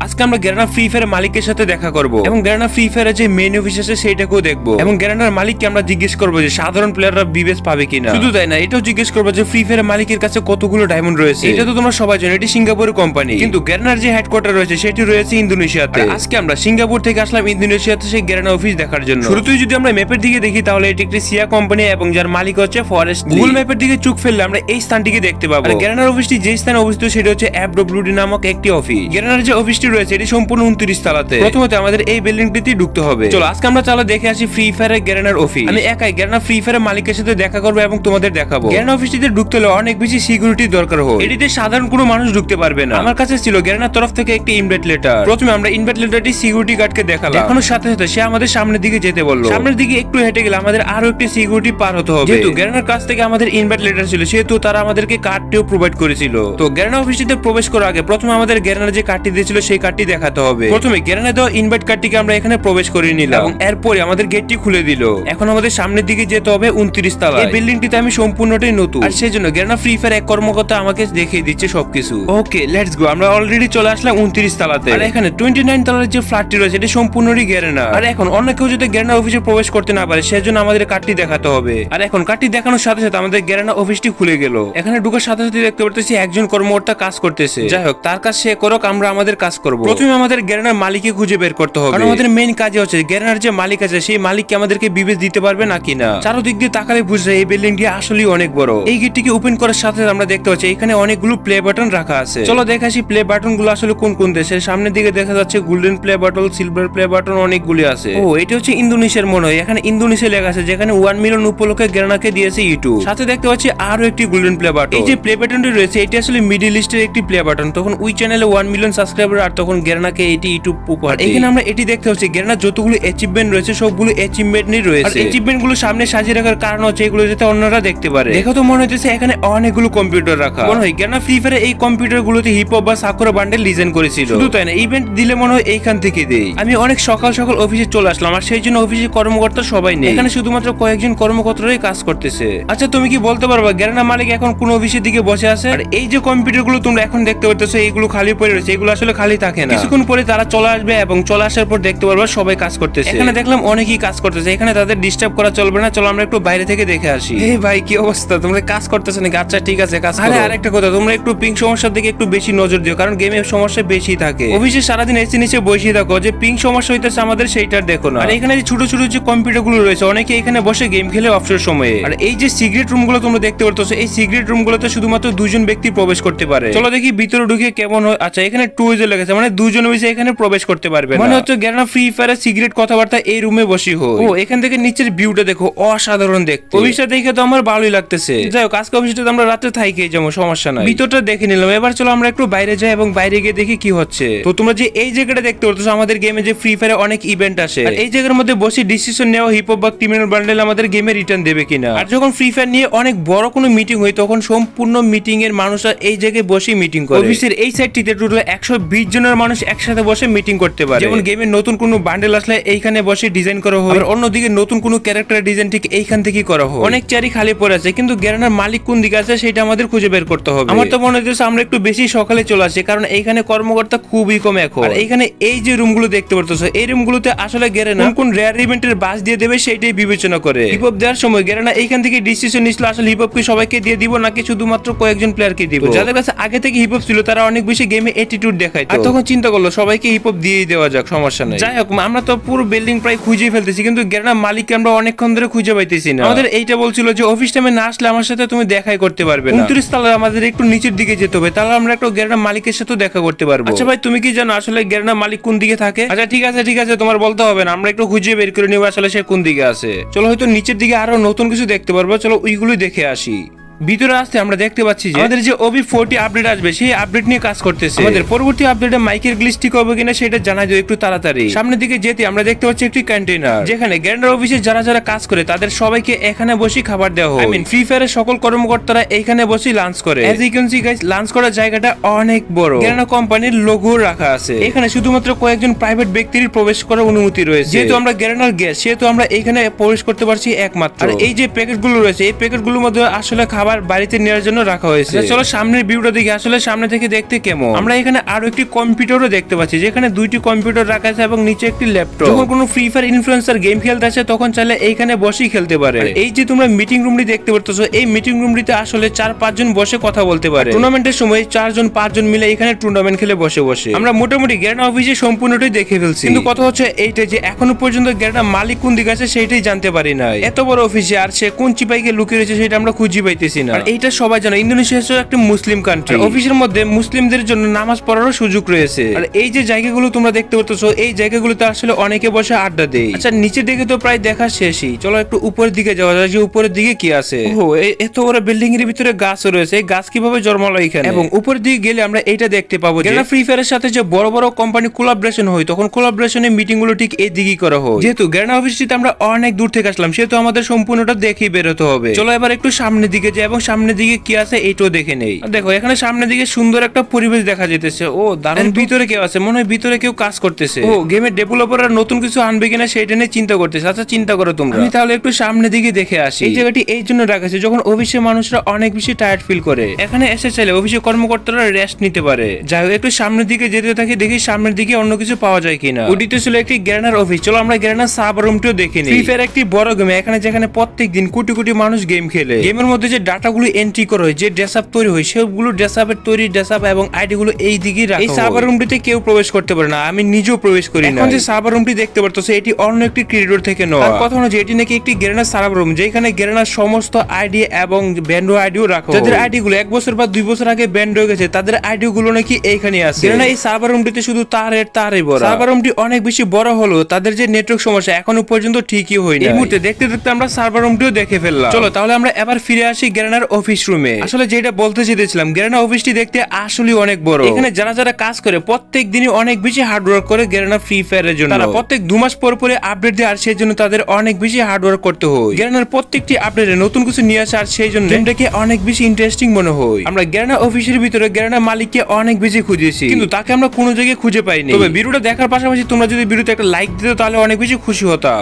আজকে আমরা গ্যারানা ফ্রি ফায়ারের মালিকের সাথে দেখা করব এবং গ্যারানা ফ্রি ফায়ারের যে মেইন অফিস আছে সেটাকেও দেখবো এবং গ্যারানার মালিককে আমরা জিজ্ঞেস করবো যে সাধারণ প্লেয়াররা বিবেস পাবে কিনা। শুধু তাই না, এটাও জিজ্ঞেস করবো যে ফ্রি ফায়ারের মালিকের কাছে কতগুলো ডায়মন্ড রয়েছে। এটা তো তোমরা সবাই জানো, এটি সিঙ্গাপুরের কোম্পানি, কিন্তু গ্যারানার যে হেডকোয়ার্টার রয়েছে সেটি রয়েছে ইন্দোনেশিয়াতে। আজকে আমরা সিঙ্গাপুর থেকে আসলাম ইন্দোনেশিয়াতে সেই গ্যারানা অফিস দেখার জন্য। শুরুতেই যদি আমরা ম্যাপের দিকে দেখি তাহলে এটি একটি সিয়া কোম্পানি এবং যার মালিক হচ্ছে ফরেস্ট। গুগল ম্যাপের দিকে চোখ ফেললে আমরা এই স্থানটিকে দেখতে পাবো। গ্যারানার অফিসটি যে স্থানে অবস্থিত সেটা হচ্ছে FWD নামক একটি অফিস। গ্যারানার যে অফিসটি রয়েছে এটি সম্পূর্ণ 29 তলাতে। প্রথমত আমাদের এই বিল্ডিংটিতে ঢুকতে হবে। চলো আজকে আমরা চলো দেখে আসি ফ্রি ফায়ারের গ্যারানার অফিস। আমি একাই গ্যারানা ফ্রি ফায়ারের মালিকের সাথে দেখা করবো এবং তোমাদের দেখাবো। গ্যারানা অফিসটিতে ঢুকতে হলে অনেক বেশি সিকিউরিটি দরকার হয়, এটিতে সাধারণ কোনো মানুষ ঢুকতে পারবে না। আমার কাছে ছিল গ্যারানার তরফ থেকে একটি ইনভাইট লেটার। প্রথমে আমরা ইনভাইট লেটারটি সিকিউরিটি গার্ডকে দেখালাম। দেখানোর সাথে সাথে সে আমাদের সামনের দিকে যেতে বললো। সামনের দিকে একটু হেঁটে গেলে আমাদের আরো একটি সিকিউরিটি পার হতে হবে। যেহেতু গ্যারানার কাছ থেকে আমাদের ইনভাইট লেটার ছিল সেহেতু তারা আমাদেরকে কার্ডটিও প্রোভাইড করেছিল। তো গ্যারানা অফিসটিতে প্রবেশ করার আগে প্রথমে আমাদের গ্যারানার যে কার্ডটি দিয়েছিল সেই কার্ডটি দেখাতে হবে। প্রথমে গ্যারানা দেওয়া ইনভাইট কার্ডটিকে আমরা এখানে প্রবেশ করিয়ে নিলাম এবং এরপরে আমাদের গেটটি খুলে দিল। এখন আমাদের সামনের দিকে যেতে হবে 29 তলা। এই বিল্ডিংটিতে আমি সম্পূর্ণটাই নতুন, আর সেই জন্য গ্যারানা ফ্রি ফায়ার এক কর্মকর্তা আমাকে দেখিয়ে দিচ্ছে সবকিছু। ওকে, লেটস গো। আমরা অলরেডি চলে আসলাম 29 তলাতে। আর এখানে 29 তলার যে ফ্ল্যাটটি রয়েছে এটা সম্পূর্ণই গ্যারানা। আর এখন অন্য কেউ যদি গ্যারানা অফিসে প্রবেশ করতে না পারে সেজন্য আমাদের কার্ডটি দেখাতে হবে। আর এখন কার্ডটি দেখানোর সাথে সাথে আমাদের গ্যারানা অফিসটি খুলে গেল। এখানে ঢোকার সাথে সাথে দেখতে পারতেছি একজন কর্মকর্তা কাজ করতেছে। যাই হোক, তার কাজ সে করুক, আমরা আমাদের কাজ করব। প্রথমে আমাদের গ্যারানার মালিককে খুঁজে বের করতে হবে, কারণ আমাদের মেইন কাজ হচ্ছে গ্যারানার যে মালিক আছে সেই মালিককে আমাদেরকে বিবেচ দিতে পারবে নাকি না। চারদিক দিয়ে তাকালে বুঝে এই বিল্ডিংটি আসলেই অনেক বড়। এই গেটটিকে ওপেন করার সাথে আমরা দেখতে পাচ্ছি এখানে অনেকগুলো প্লে বাটন রাখা আছে। চলো দেখে আসি প্লে বাটন গুলো আসলে কোন কোন দেশের। সামনের দিকে দেখা যাচ্ছে golden play button, silver play button অনেকগুলি আছে। ও, এটা হচ্ছে ইন্দোনেশিয়ার মনে হয়। এখানে ইন্দোনেশিয়া লেখা আছে, যেখানে 1 মিলিয়ন উপলক্ষে গ্যারানাকে দিয়েছে ইউটিউব। সাথে দেখতে পাচ্ছি আরো একটি গোল্ডেন প্লে বাটন। এই যে প্লে বাটনটি রয়েছে এটি আসলে মিডল ইস্টের একটি প্লে বাটন। তখন ওই চ্যানেলে 1 মিলিয়ন সাবস্ক্রাইবার, আর তখন গ্যারানাকে এটি ইউটিউব উপহার। এখানে আমরা এটি দেখতে পাচ্ছি গ্যারানার যতগুলো অ্যাচিভমেন্ট রয়েছে সবগুলো অ্যাচিভমেন্টই রয়েছে। আর অ্যাচিভমেন্ট গুলো সামনে সাজিয়ে রাখার কারণ হচ্ছে এগুলো যাতে অন্যরা দেখতে পারে। দেখো তো মনে হচ্ছে এখানে অনেকগুলো কম্পিউটার রাখা। মনে হয় গ্যারানা ফ্রি ফায়ারে এই কম্পিউটার গুলোতে হিপ হপ বা সাকুরা বান্ডেল ডিজাইন করেছিল। শুধু তাই না, ইভেন্ট দিলে মনে হয় এইখান থেকে দেই। আমি অনেক সকাল সকাল অফিসে চলে আসলাম, আর সেই জন্য অফিসের কর্মকর্তা সবাই নেই। এখানে শুধুমাত্র কয়েকজন কর্মকর্তারাই কাজ করতেছে। আচ্ছা, তুমি কি বলতে পারবা গ্যারানা মালিক এখন কোন অফিসের দিকে বসে আছে? আর এই যে কম্পিউটার গুলো তোমরা এখন দেখতে পাচ্ছ এইগুলো খালি পড়ে রয়েছে, এগুলো আসলে খালি থাকে না। কিছুক্ষণ পরে তারা চলে আসবে এবং চলে আসার পর দেখতে পারবা সবাই কাজ করতেছে। এখানে দেখলাম অনেকেই কাজ করতেছে, এখানে তাদের ডিস্টার্ব করা চলবে না। চলো আমরা একটু বাইরে থেকে দেখে আসি। এই ভাই, কি অবস্থা? তোমরা কাজ করতেছ নাকি? আচ্ছা ঠিক আছে, কাজ করো। আর একটা কথা, তোমরা একটু পিং সমস্যার দিকে একটু বেশি নজর দিও, কারণ গেমের সমস্যা বেশি থাকে। অফিসে সারাদিন এসে নিচে বসে থাকো, যে পিং সমস্যা হইতেছে আমাদের সেইটার দেখো না। আর এখানে যে ছোট ছোট যে কম্পিউটার গুলো রয়েছে অনেকে এখানে বসে গেম খেলে অবসর সময়ে। আর এই যে সিগারেট রুম গুলো তোমরা দেখতে পাচ্ছ, এই সিগারেট রুম গুলোতে শুধুমাত্র 2 জন ব্যক্তি প্রবেশ করতে পারে। চলো দেখি ভিতরে ঢুকে কেমন হয়। আচ্ছা, এখানে 2 জন লেগেছে, মানে 2 জন মিলে এখানে প্রবেশ করতে পারবে। মানে হচ্ছে গ্যারানা ফ্রি ফায়ারে সিগারেট কথাবার্তা এই রুমে বসি হয়। ও, এখান থেকে নিচের ভিউটা দেখো, অসাধারণ দেখতে। অফিসটা দেখে তো আমার ভালোই লাগতেছে। যাই হোক, আজকে অফিসটা আমরা রাতে থাইকে যাবো, সমস্যা নাই। ভিতরটা দেখে নিলাম। এবার চলো আমরা একটু বাইরে যাই এবং বাইরে গিয়ে দেখি কি হচ্ছে। তো তোমরা যে এই জায়গাটা দেখতে পাচ্ছ, আমাদের গেমে যে ফ্রি ফায়ারে অনেক ইভেন্ট আসে, আর এই জায়গার মধ্যে বসে ডিসিশন নেওয়া হিপ হপ বা ক্রিমিনাল বান্ডেল আমাদের গেমে রিটার্ন দেবে কিনা। আর যখন ফ্রি ফায়ার নিয়ে অনেক বড় কোনো মিটিং হয় তখন সম্পূর্ণ মিটিং এর মানুষরা এই জায়গায় বসে মিটিং করে। অফিসের এই সাইডটিতে টোটাল 120 জনের মানুষ একসাথে বসে মিটিং করতে পারে। যেমন গেমের নতুন কোনো বান্ডেল আসলে এইখানে বসে ডিজাইন করা হয়, আর অন্যদিকে নতুন কোনো ক্যারেক্টার ডিজাইন ঠিক এইখান থেকে করা হয়। অনেক চেয়ারই খালি পড়ে আছে, কিন্তু গ্যারানার মালিক কোন দিকে আছে সেটা আমাদের খুঁজে বের করতে হবে। আমার তো মনে হচ্ছে আমরা একটু বেশি সকালে চলে আসি, কারণ এইখানে কর্মকর্তা খুবই কম এখন। আর এইখানে এই যে রুমগুলো দেখতে পারতেছো, এই রুমগুলোতে আসলে গ্যারানা কোন রেয়ার ইভেন্টের বাস দিয়ে দেবে সেইটাই বিবেচনা করে। হিপ হপ দেওয়ার সময় গ্যারানা এইখান থেকে ডিসিশন নিছিল আসলে হিপ হপকে সবাইকে দিয়ে দিব নাকি শুধুমাত্র কয়েকজন প্লেয়ারকে দিব। যাদের কাছে আগে থেকে হিপ হপ ছিল তারা অনেক বেশি গেমে অ্যাটিটিউড দেখায়, আর তখন চিন্তা করলো সবাইকে হিপ হপ দিয়ে দেওয়া যাক, সমস্যা নাই। যাই হোক, আমরা তো পুরো বিল্ডিং প্রায় খুঁজে ফেলতেছি, কিন্তু গ্যারানা মালিককে আমরা অনেকক্ষণ ধরে খুঁজে পাইতেছি না। আমাদের এইটা বলছিল যে অফিস টাইমে না আসলে আমার সাথে তুমি দেখাই করতে পারবে না। 29 তলায় আমাদের একটু নিচের দিকে যেতে হবে, তাহলে আমরা একটু গ্যারানা মালিকের সাথে দেখা করতে পারবো। আচ্ছা ভাই, তুমি কি জানো আসলে গ্যারানা মালিক কোন দিকে থাকে? আচ্ছা ঠিক আছে, তোমার বলতে হবে না, আমরা একটু খুঁজে বের করে নিব আসলে সে কোন দিকে আছে। চলো, হয়তো নিচের দিকে আরো নতুন কিছু দেখতে পারবো, চলো ওইগুলোই দেখে আসি। ভিতরে আসতে আমরা দেখতে পাচ্ছি যে আমাদের যে OB40 আপডেট আসবে সেই আপডেট নিয়ে কাজ করতেছে। আমাদের পরবর্তী আপডেটে মাইকের গ্লিচ ঠিক হবে কিনা সেটা জানাই দিও একটু তাড়াতাড়ি। সামনের দিকে যেতে আমরা দেখতে পাচ্ছি একটি কন্টেইনার, যেখানে গ্যারানার অফিসে যারা যারা কাজ করে তাদের সবাইকে এখানে বসে খাবার দেওয়া হয়। ফ্রি ফায়ারের সকল কর্মকর্তারা এখানে বসে লাঞ্চ করে। As you can see guys, lunch করার জায়গাটা অনেক বড়। গ্যারানা কোম্পানির লোগো রাখা আছে। এখানে শুধুমাত্র কয়েকজন প্রাইভেট ব্যক্তির প্রবেশ করার অনুমতি রয়েছে। যেহেতু আমরা গ্যারানার গেস্ট সেহেতু আমরা এখানে প্রবেশ করতে পারছি একমাত্র। আর এই যে প্যাকেটগুলো রয়েছে এই প্যাকেটগুলোর মধ্যে আসলে খাবার আবার বাড়িতে নেওয়ার জন্য রাখা হয়েছে। চলো সামনের ভিউটা দেখি আসলে সামনে থেকে দেখতে কেমন। আমরা এখানে আরো একটি কম্পিউটারও দেখতে পাচ্ছি, যেখানে দুইটি কম্পিউটার রাখা আছে এবং নিচে একটি ল্যাপটপ। যখন কোনো ফ্রি ফায়ার ইনফ্লুয়েন্সার গেম খেলতে আসে তখন চাইলে এইখানে বসেই খেলতে পারে। এই যে তোমরা মিটিং রুমটি দেখতে পারতেছো, এই মিটিং রুমটিতে আসলে 4-5 জন বসে কথা বলতে পারে। টুর্নামেন্টের সময় 4-5 জন মিলে এখানে টুর্নামেন্ট খেলে বসে বসে। আমরা মোটামুটি গ্যারেনা অফিসে সম্পূর্ণটাই দেখে ফেলছি, কিন্তু কথা হচ্ছে এইটা যে এখনো পর্যন্ত গ্যারেনা মালিক কোন দিকে আছে সেইটাই জানতে পারি না। এত বড় অফিসে আর সে কোন চিপাইকে লুকিয়ে রয়েছে সেটা আমরা খুঁজে পাইতেছি না। আর এইটা সবাই জানে ইন্দোনেশিয়া হচ্ছে একটা মুসলিম কান্ট্রি। অফিসের মধ্যে মুসলিমদের জন্য নামাজ পড়ারও সুযোগ রয়েছে। আর এই যে জায়গাগুলো তোমরা দেখতে পাচ্ছ, এই জায়গাগুলোতে আসলে অনেকে বসে আড্ডা দেয়। আচ্ছা নিচে দেখে তো প্রায় দেখা শেষই, চলো একটু উপরের দিকে যাওয়া যায়, যে উপরের দিকে কি আছে। ও এত বড় বিল্ডিং এর ভিতরে গাছ রয়েছে, এই গাছ কিভাবে জন্মালো এখানে। এবং উপরের দিকে গেলে আমরা এইটা দেখতে পাবো যে ফ্রি ফায়ারের সাথে যে বড় বড় কোম্পানি কোলাবরেশন হয়, তখন কোলাবরেশনের মিটিং গুলো ঠিক এই দিকেই করা হয়। যেহেতু গ্যারেনা অফিসটিতে আমরা অনেক দূর থেকে আসলাম, সেহেতু আমাদের সম্পূর্ণটা দেখেই বেরোতে হবে। চলো এবার একটু সামনের দিকে যাই এবং সামনের দিকে কি আছে এইটাও দেখে নেই। দেখো এখানে সামনের দিকে সুন্দর একটা পরিবেশ দেখা যেতেছে। ও দারুণ, ভিতরে কেউ আছে, মনে হয় ভিতরে কেউ কাজ করতেছে। ও গেমের ডেভেলপাররা নতুন কিছু আনবে কিনা সেটা নিয়ে চিন্তা করতেছে। আচ্ছা চিন্তা করো তোমরা, আমি তাহলে একটু সামনের দিকে দেখে আসি। এই জায়গাটি এই জন্য রাখা আছে যখন অফিসের মানুষরা অনেক বেশি টায়ার্ড ফিল করে, এখানে এসে চাইলে অফিসের কর্মকর্তারা রেস্ট নিতে পারে। যাই হোক একটু সামনের দিকে যেতে থাকি, দেখি সামনের দিকে অন্য কিছু পাওয়া যায় কিনা। ওটিতে ছিল একটি গ্যারেনার অফিস, চলো আমরা গ্যারেনার সার্ভার রুমটিও দেখে নিই। ফ্রি ফায়ার একটি বড় গেম, এখানে যেখানে প্রত্যেকদিন কোটি কোটি মানুষ গেম খেলে। গেমের মধ্যে যে ডাটাগুলো এন্ট্রি করা হয়, যে ড্রেস আপ তৈরি হয়, সেগুলো ড্রেস আপের তৈরি ড্রেস আপ এবং আইডি গুলো এই দিকেই রাখা হয়। এই সার্ভার রুমটিতে কেউ প্রবেশ করতে পারে না, আমি নিজেও প্রবেশ করি না। এখন যে সার্ভার রুমটি দেখতে পারতেছো, এটি অন্য একটি ক্রিয়েটর থেকে নেওয়া। আর কথা হচ্ছে এটি নাকি একটি গ্যারেনার সার্ভার রুম, যেখানে গ্যারেনার সমস্ত আইডি এবং ব্যান্ড আইডিও রাখা হয়। যাদের আইডি গুলো 1 বছর বা 2 বছর আগে ব্যান্ড হয়ে গেছে, তাদের আইডি গুলো নাকি এইখানে আছে। গ্যারেনা এই সার্ভার রুমটিতে শুধু তারই বড়। সার্ভার রুমটি অনেক বেশি বড় হলো তাদের যে নেটওয়ার্ক সমস্যা এখনো পর্যন্ত ঠিকই হয়নি। এই মুহূর্তে দেখতে দেখতে আমরা সার্ভার রুমটিও দেখে ফেললাম। চলো তাহলে আমরা এবার ফিরে আসি গ্যারেনার অফিস রুমে। আসলে যেটা বলতে চেয়েছিলাম, গ্যারেনা অফিসটি দেখতে আসলে অনেক বড়। এখানে যারা যারা কাজ করে প্রত্যেক দিনই অনেক বেশি হার্ড ওয়ার্ক করে গ্যারেনা ফ্রি ফায়ারের জন্য। তারা প্রত্যেক 2 মাস পর পরে আপডেট দেয়, আর সেই জন্য তাদের অনেক বেশি হার্ড ওয়ার্ক করতে হয়। গ্যারেনার প্রত্যেকটি আপডেটে নতুন কিছু নিয়ে আসে, আর সেই জন্য গেমটাকে অনেক বেশি ইন্টারেস্টিং মনে হয়। আমরা গ্যারেনা অফিসের ভিতরে গ্যারেনা মালিককে অনেক বেশি খুঁজেছি, কিন্তু তাকে আমরা কোনো জায়গায় খুঁজে পাইনি। তবে ভিডিওটা দেখার পাশাপাশি তোমরা যদি ভিডিওতে একটা লাইক দিতে তাহলে অনেক বেশি খুশি হতাম।